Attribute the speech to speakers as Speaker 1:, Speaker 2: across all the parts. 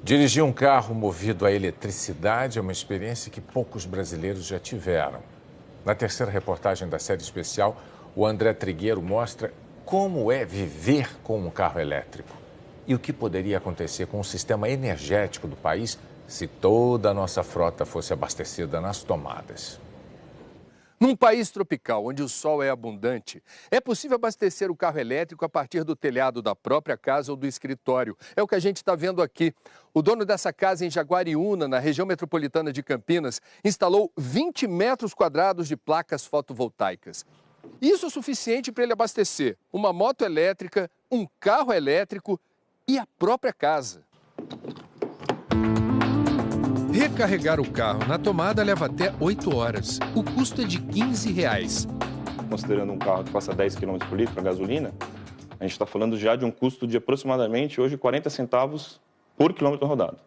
Speaker 1: Dirigir um carro movido a eletricidade é uma experiência que poucos brasileiros já tiveram. Na terceira reportagem da série especial, o André Trigueiro mostra como é viver com um carro elétrico e o que poderia acontecer com o sistema energético do país se toda a nossa frota fosse abastecida nas tomadas.
Speaker 2: Num país tropical, onde o sol é abundante, é possível abastecer o carro elétrico a partir do telhado da própria casa ou do escritório. É o que a gente está vendo aqui. O dono dessa casa em Jaguariúna, na região metropolitana de Campinas, instalou 20 metros quadrados de placas fotovoltaicas. Isso é suficiente para ele abastecer uma moto elétrica, um carro elétrico e a própria casa. Recarregar o carro na tomada leva até 8 horas. O custo é de R$15.
Speaker 3: Considerando um carro que faça 10 km por litro a gasolina, a gente está falando já de um custo de aproximadamente hoje 40 centavos por quilômetro rodado.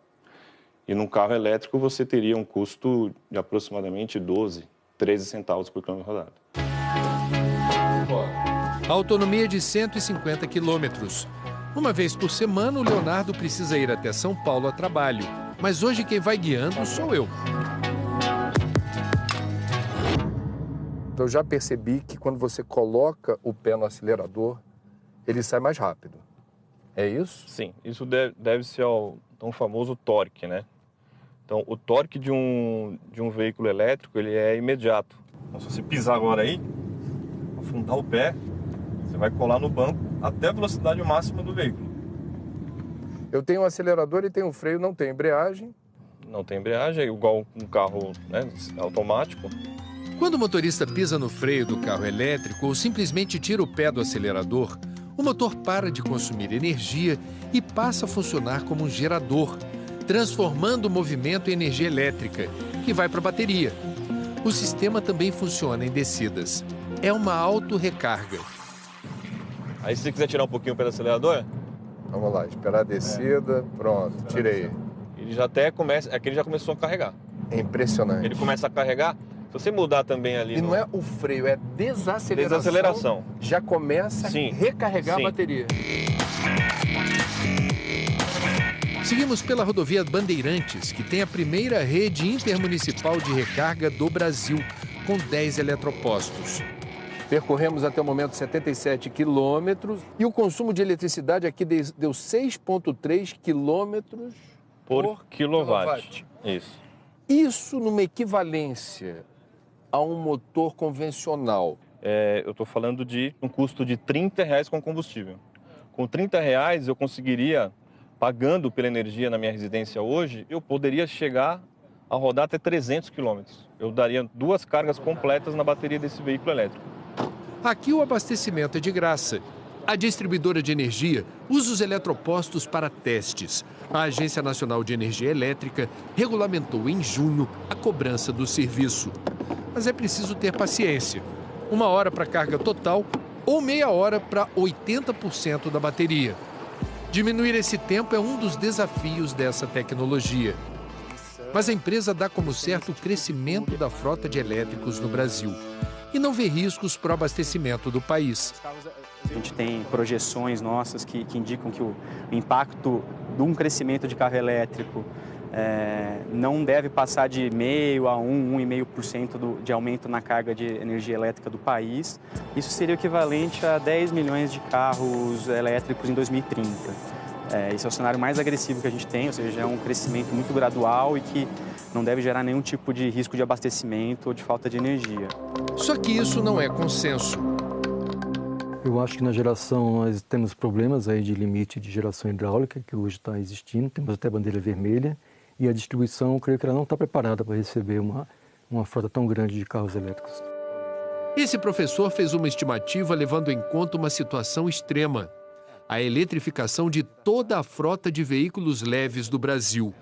Speaker 3: E num carro elétrico você teria um custo de aproximadamente 12, 13 centavos por quilômetro rodado.
Speaker 2: A autonomia é de 150 quilômetros. Uma vez por semana, o Leonardo precisa ir até São Paulo a trabalho. Mas hoje quem vai guiando sou eu. Eu já percebi que quando você coloca o pé no acelerador, ele sai mais rápido. É isso?
Speaker 3: Sim, isso deve ser ao tão famoso torque, né? Então, o torque de um veículo elétrico, ele é imediato. Então, se você pisar agora aí, afundar o pé, você vai colar no banco até a velocidade máxima do veículo.
Speaker 2: Eu tenho um acelerador e tenho um freio, não tem embreagem.
Speaker 3: Não tem embreagem, é igual um carro, né, automático.
Speaker 2: Quando o motorista pisa no freio do carro elétrico ou simplesmente tira o pé do acelerador, o motor para de consumir energia e passa a funcionar como um gerador, transformando o movimento em energia elétrica, que vai para a bateria. O sistema também funciona em descidas. É uma autorrecarga.
Speaker 3: Aí se você quiser tirar um pouquinho o pé do acelerador...
Speaker 2: Vamos lá, esperar a descida, pronto, tirei.
Speaker 3: Ele já até começa, aqui ele já começou a carregar.
Speaker 2: É impressionante.
Speaker 3: Ele começa a carregar, se você mudar também ali...
Speaker 2: E não é o freio, é desaceleração.
Speaker 3: Desaceleração.
Speaker 2: Já começa a recarregar a bateria. Seguimos pela rodovia Bandeirantes, que tem a primeira rede intermunicipal de recarga do Brasil, com 10 eletropostos. Percorremos até o momento 77 quilômetros e o consumo de eletricidade aqui deu 6,3 quilômetros
Speaker 3: por quilowatt. Isso.
Speaker 2: Isso numa equivalência a um motor convencional.
Speaker 3: Eu estou falando de um custo de R$30 com combustível. Com R$30 eu conseguiria, pagando pela energia na minha residência hoje, eu poderia chegar a rodar até 300 quilômetros. Eu daria 2 cargas completas na bateria desse veículo elétrico. Aqui o abastecimento é de graça. A distribuidora de energia usa os eletropostos para testes. A Agência Nacional de Energia Elétrica regulamentou em junho a cobrança do serviço. Mas é preciso ter paciência. 1 hora para carga total ou meia hora para 80% da bateria. Diminuir esse tempo é um dos desafios dessa tecnologia. Mas a empresa dá como certo o crescimento da frota de elétricos no Brasil e não vê riscos para o abastecimento do país.
Speaker 4: A gente tem projeções nossas que indicam que o impacto de um crescimento de carro elétrico não deve passar de 0,5% a 1,5% de aumento na carga de energia elétrica do país. Isso seria o equivalente a 10 milhões de carros elétricos em 2030. Esse é o cenário mais agressivo que a gente tem, ou seja, é um crescimento muito gradual e que não deve gerar nenhum tipo de risco de abastecimento ou de falta de energia.
Speaker 2: Só que isso não é consenso.
Speaker 5: Eu acho que na geração nós temos problemas aí de limite de geração hidráulica, que hoje está existindo, temos até bandeira vermelha, e a distribuição, eu creio que ela não está preparada para receber uma frota tão grande de carros elétricos.
Speaker 2: Esse professor fez uma estimativa levando em conta uma situação extrema: a eletrificação de toda a frota de veículos leves do Brasil.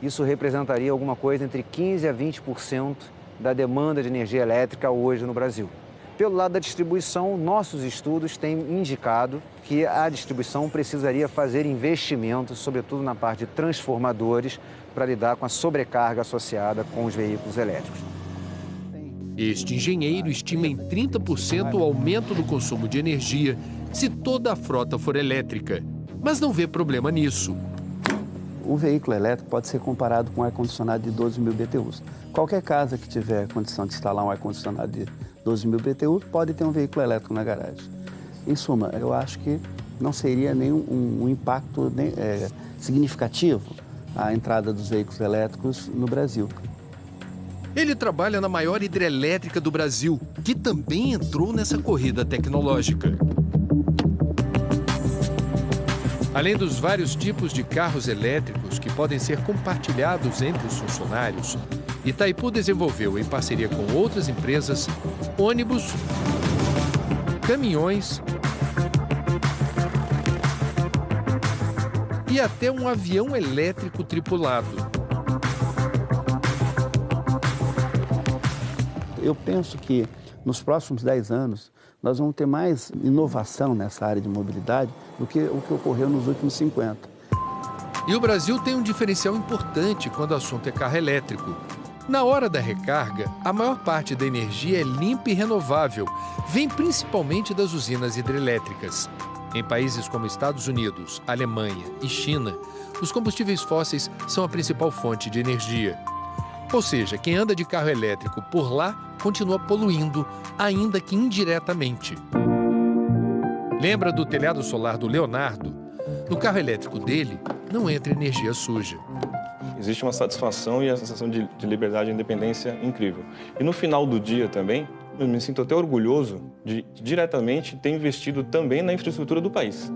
Speaker 6: Isso representaria alguma coisa entre 15% a 20% da demanda de energia elétrica hoje no Brasil. Pelo lado da distribuição, nossos estudos têm indicado que a distribuição precisaria fazer investimentos, sobretudo na parte de transformadores, para lidar com a sobrecarga associada com os veículos elétricos.
Speaker 2: Este engenheiro estima em 30% o aumento do consumo de energia se toda a frota for elétrica, mas não vê problema nisso.
Speaker 7: o veículo elétrico pode ser comparado com um ar-condicionado de 12.000 BTUs. Qualquer casa que tiver condição de instalar um ar-condicionado de 12.000 BTUs pode ter um veículo elétrico na garagem. Em suma, eu acho que não seria nenhum impacto significativo a entrada dos veículos elétricos no Brasil.
Speaker 2: Ele trabalha na maior hidrelétrica do Brasil, que também entrou nessa corrida tecnológica. Além dos vários tipos de carros elétricos que podem ser compartilhados entre os funcionários, Itaipu desenvolveu, em parceria com outras empresas, ônibus, caminhões e até um avião elétrico tripulado.
Speaker 7: Eu penso que nos próximos 10 anos nós vamos ter mais inovação nessa área de mobilidade do que o que ocorreu nos últimos 50.
Speaker 2: E o Brasil tem um diferencial importante quando o assunto é carro elétrico. Na hora da recarga, a maior parte da energia é limpa e renovável, vem principalmente das usinas hidrelétricas. Em países como Estados Unidos, Alemanha e China, os combustíveis fósseis são a principal fonte de energia. Ou seja, quem anda de carro elétrico por lá continua poluindo, ainda que indiretamente. Lembra do telhado solar do Leonardo? No carro elétrico dele, não entra energia suja.
Speaker 3: Existe uma satisfação e a sensação de liberdade e independência incrível. E no final do dia também, eu me sinto até orgulhoso de diretamente ter investido também na infraestrutura do país.